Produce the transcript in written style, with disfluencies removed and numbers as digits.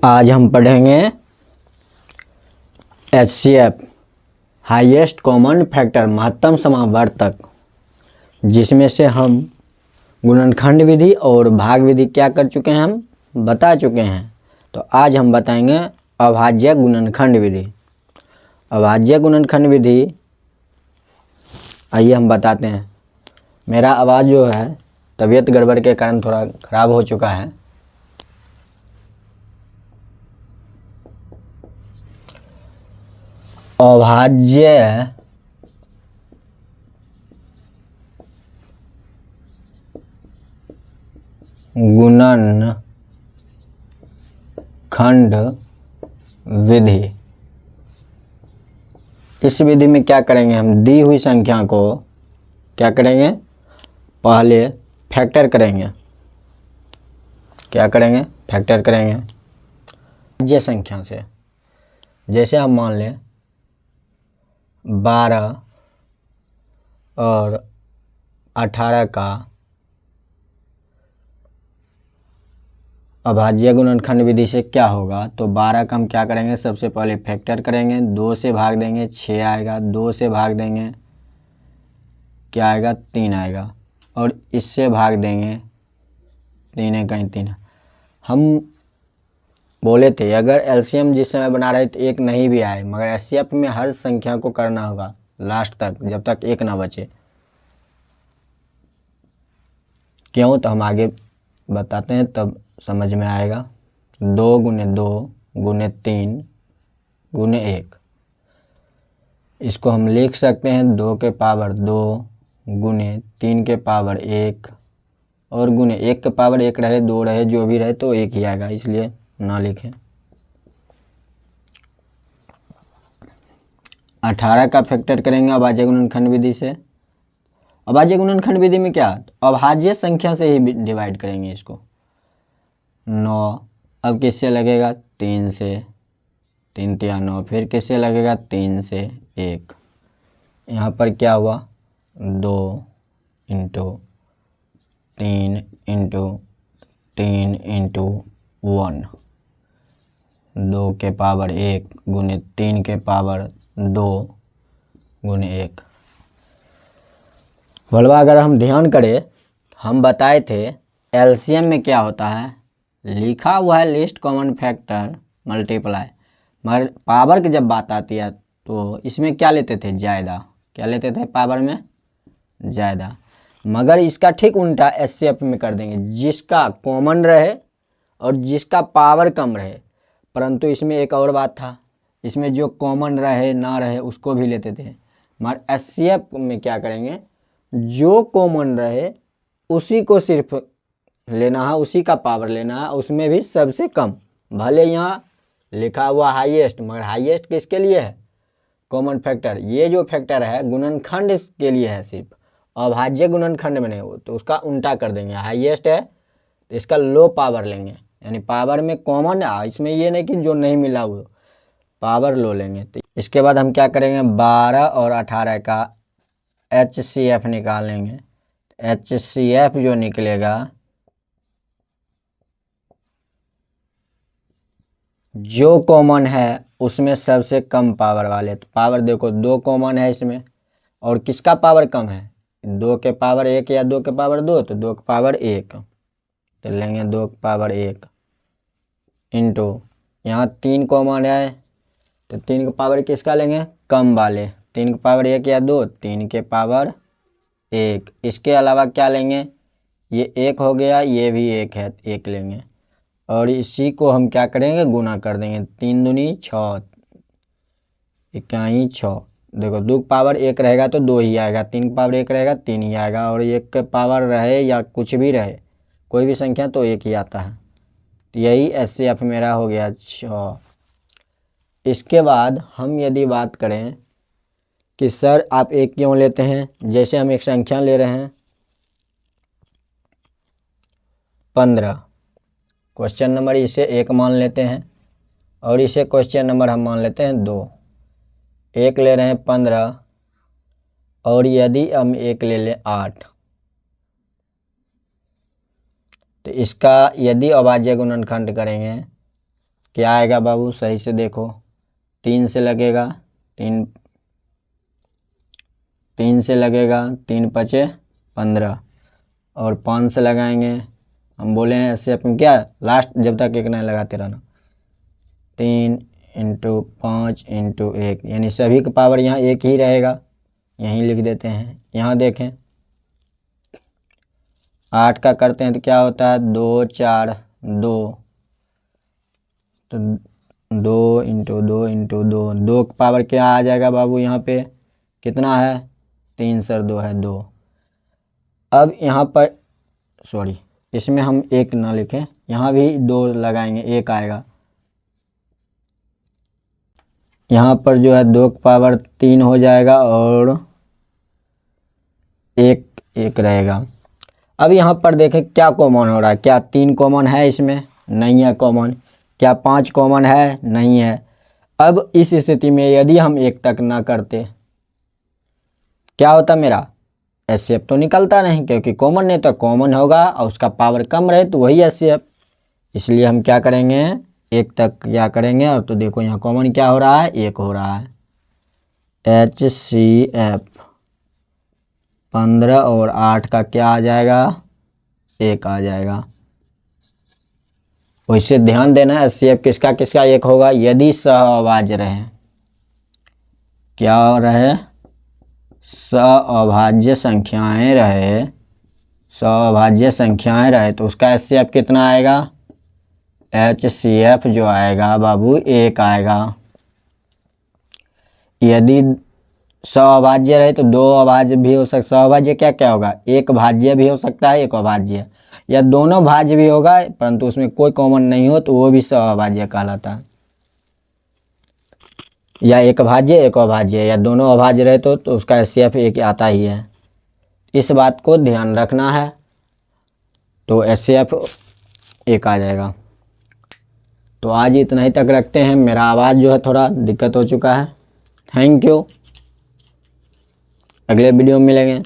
आज हम पढ़ेंगे HCF हाईएस्ट कॉमन फैक्टर महत्तम समावर्तक, जिसमें से हम गुणनखंड विधि और भाग विधि क्या कर चुके हैं, हम बता चुके हैं। तो आज हम बताएंगे अभाज्य गुणनखंड विधि। अभाज्य गुणनखंड विधि आइए हम बताते हैं। मेरा आवाज़ जो है तबीयत गड़बड़ के कारण थोड़ा ख़राब हो चुका है। अभाज्य गुणनखंड विधि। इस विधि में क्या करेंगे, हम दी हुई संख्या को क्या करेंगे, पहले फैक्टर करेंगे। क्या करेंगे, फैक्टर करेंगे अभाज्य संख्या से। जैसे हम मान लें 12 और 18 का अभाज्य गुणनखंड विधि से क्या होगा, तो 12 का हम क्या करेंगे, सबसे पहले फैक्टर करेंगे। 2 से भाग देंगे 6 आएगा, 2 से भाग देंगे क्या आएगा, 3 आएगा, और इससे भाग देंगे 3 कहीं 3। हम बोले थे अगर एलसीएम जिस समय बना रहे तो एक नहीं भी आए, मगर एचसीएफ में हर संख्या को करना होगा लास्ट तक, जब तक एक ना बचे। क्यों, तो हम आगे बताते हैं तब समझ में आएगा। 2 गुने 2 गुने 3 गुने 1, इसको हम लिख सकते हैं 2 के पावर 2 गुने 3 के पावर 1 और गुने 1 के पावर 1 रहे 2 रहे जो भी रहे तो 1 ही आएगा, इसलिए ना लिखें। 18 का फैक्टर करेंगे अभाज्य गुणनखंड विधि से। अभाज्य गुणनखंड विधि में क्या, अभाज्य संख्या से ही डिवाइड करेंगे इसको। 9 अब किससे लगेगा, 3 से, 3 तिया 9, फिर किससे लगेगा, 3 से 1। यहाँ पर क्या हुआ, 2 इंटू 3 इंटू 3 इंटू 1, 2 के पावर 1 गुने 3 के पावर 2 गुने 1। बलवा अगर हम ध्यान करें, हम बताए थे एलसीएम में क्या होता है, लिखा हुआ है लिस्ट कॉमन फैक्टर मल्टीप्लाई, मगर पावर की जब बात आती है तो इसमें क्या लेते थे, ज़्यादा। क्या लेते थे, पावर में ज़्यादा। मगर इसका ठीक उल्टा एचसीएफ में कर देंगे, जिसका कॉमन रहे और जिसका पावर कम रहे। परंतु इसमें एक और बात था, इसमें जो कॉमन रहे ना रहे उसको भी लेते थे, मगर एचसीएफ में क्या करेंगे, जो कॉमन रहे उसी को सिर्फ लेना है, उसी का पावर लेना है, उसमें भी सबसे कम। भले यहाँ लिखा हुआ हाईएस्ट, मगर हाईएस्ट किसके लिए है, कॉमन फैक्टर। ये जो फैक्टर है गुणनखंड के लिए है, सिर्फ अभाज्य गुणनखंड में नहीं हो, तो उसका उल्टा कर देंगे। हाईएस्ट है तो इसका लो पावर लेंगे, यानी पावर में कॉमन है, इसमें ये नहीं कि जो नहीं मिला वो पावर लो लेंगे। तो इसके बाद हम क्या करेंगे, 12 और 18 का HCF निकालेंगे। HCF जो निकलेगा, जो कॉमन है उसमें सबसे कम पावर वाले। तो पावर देखो 2 कॉमन है इसमें, और किसका पावर कम है, 2 के पावर 1 या 2 के पावर 2, तो 2 के पावर 1, तो लेंगे 2 के पावर 1 इंटू यहाँ 3 कॉमन है तो 3 के पावर किसका लेंगे, कम वाले। 3 के पावर 1 या 2, 3 के पावर 1। इसके अलावा क्या लेंगे, ये 1 हो गया, ये भी 1 है, 1 लेंगे, और इसी को हम क्या करेंगे, गुना कर देंगे। 3 दूनी 6, 21 6। देखो 2 के पावर 1 रहेगा तो 2 ही आएगा, 3 के पावर 1 रहेगा 3 ही आएगा, और 1 के पावर रहे या कुछ भी रहे कोई भी संख्या तो 1 ही आता है। तो यही एचसीएफ मेरा हो गया 6। इसके बाद हम यदि बात करें कि सर आप 1 क्यों लेते हैं, जैसे हम एक संख्या ले रहे हैं 15, क्वेश्चन नंबर इसे 1 मान लेते हैं, और इसे क्वेश्चन नंबर हम मान लेते हैं 2। 1 ले रहे हैं 15, और यदि हम 1 ले लें 8, तो इसका यदि अभाज्य गुणनखंड करेंगे क्या आएगा बाबू, सही से देखो। 3 से लगेगा, 3 से लगेगा, 3 पचे 15, और 5 से लगाएंगे। हम बोले हैं ऐसे अपन क्या, लास्ट जब तक एक नहीं लगाते रहना। 3 × 5 × 1, यानी सभी का पावर यहाँ एक ही रहेगा, यहीं लिख देते हैं। यहाँ देखें 8 का करते हैं तो क्या होता है, 2 4 2, तो 2 × 2 × 2, 2 का पावर क्या आ जाएगा बाबू, यहाँ पे कितना है, 3 सर 2 है 2। अब यहाँ पर सॉरी, इसमें हम 1 ना लिखें, यहाँ भी 2 लगाएंगे, 1 आएगा। यहाँ पर जो है 2 का पावर 3 हो जाएगा और 1 रहेगा। अब यहाँ पर देखें क्या कॉमन हो रहा है, क्या 3 कॉमन है इसमें, नहीं है कॉमन। क्या 5 कॉमन है, नहीं है। अब इस स्थिति में यदि हम 1 तक ना करते, क्या होता मेरा, एचसीएफ तो निकलता नहीं, क्योंकि कॉमन नहीं, तो कॉमन होगा और उसका पावर कम रहे तो वही एचसीएफ। इसलिए हम क्या करेंगे, 1 तक क्या करेंगे। और तो देखो यहाँ कॉमन क्या हो रहा है, 1 हो रहा है। एचसीएफ 15 और 8 का क्या आ जाएगा, 1 आ जाएगा। वैसे ध्यान देना एचसीएफ किसका किसका 1 होगा, यदि सहअभाज्य रहे। क्या रहे, सहअभाज्य संख्याएं रहे, सहअभाज्य संख्याएं रहे तो उसका एचसीएफ कितना आएगा, एचसीएफ जो आएगा बाबू 1 आएगा। यदि सहअभाज्य रहे तो 2 अभाज्य भी हो सकता, सहअभाज्य क्या क्या होगा, 1 भाज्य भी हो सकता है, 1 अभाज्य, या दोनों भाज्य भी होगा परंतु उसमें कोई कॉमन नहीं हो तो वो भी सहअभाज्य कहलाता है। या 1 भाज्य 1 अभाज्य, या दोनों अभाज्य रहे तो उसका एचसीएफ 1 आता ही है। इस बात को ध्यान रखना है, तो एचसीएफ 1 आ जाएगा। तो आज इतना ही तक रखते हैं, मेरा आवाज़ जो है थोड़ा दिक्कत हो चुका है। थैंक यू, अगले वीडियो में मिलेंगे।